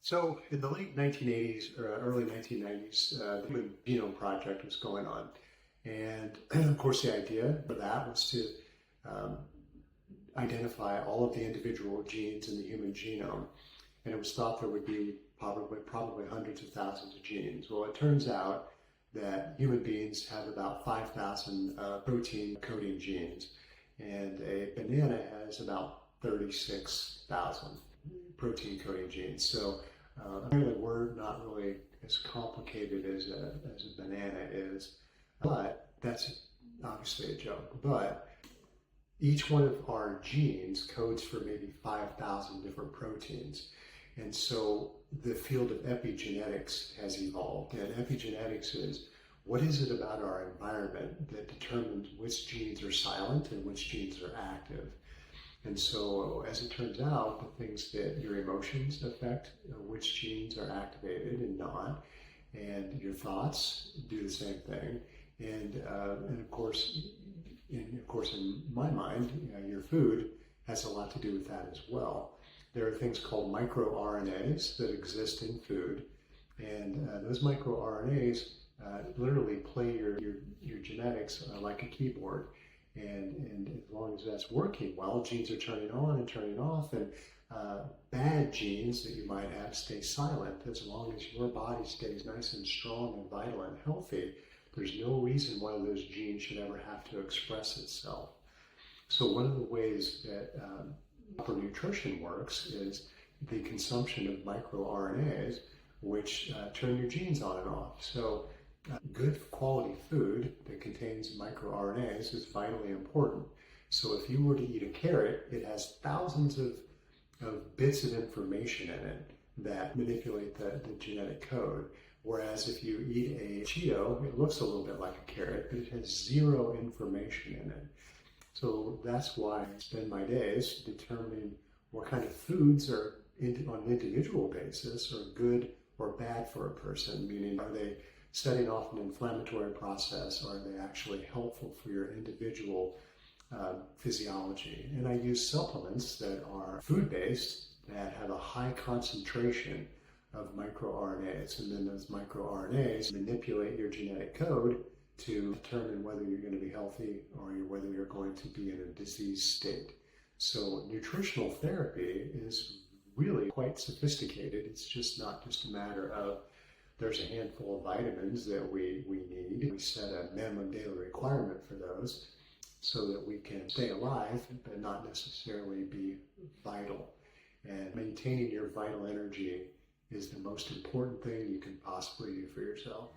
So in the late 1980s or early 1990s, the Human Genome Project was going on. And of course, the idea for that was to um, identify all of the individual genes in the human genome. And it was thought there would be probably hundreds of thousands of genes. Well, it turns out that human beings have about 5,000 protein coding genes, and a banana has about 36,000 protein coding genes. So apparently we're not really as complicated as a banana is, but that's obviously a joke. But each one of our genes codes for maybe 5,000 different proteins. And so the field of epigenetics has evolved. And epigenetics is, what is it about our environment that determines which genes are silent and which genes are active? And so, as it turns out, the things that your emotions affect, which genes are activated and not, and your thoughts do the same thing. And of course, in my mind, your food has a lot to do with that as well. There are things called microRNAs that exist in food, and those microRNAs literally play your genetics like a keyboard. And as long as that's working well, genes are turning on and turning off, and bad genes that you might have stay silent. As long as your body stays nice and strong and vital and healthy, there's no reason why those genes should ever have to express itself. So one of the ways that proper nutrition works is the consumption of microRNAs, which turn your genes on and off. So good quality food that contains microRNAs is vitally important. So if you were to eat a carrot, it has thousands of bits of information in it that manipulate the genetic code. Whereas if you eat a Cheeto, it looks a little bit like a carrot, but it has zero information in it. So that's why I spend my days determining what kind of foods are, on an individual basis, are good or bad for a person, meaning are they setting off an inflammatory process, or are they actually helpful for your individual physiology? And I use supplements that are food-based that have a high concentration of microRNAs, and then those microRNAs manipulate your genetic code to determine whether you're going to be healthy or whether you're going to be in a disease state. So nutritional therapy is really quite sophisticated. It's just not just a matter of there's a handful of vitamins that we need. We set a minimum daily requirement for those so that we can stay alive but not necessarily be vital. And maintaining your vital energy is the most important thing you can possibly do for yourself.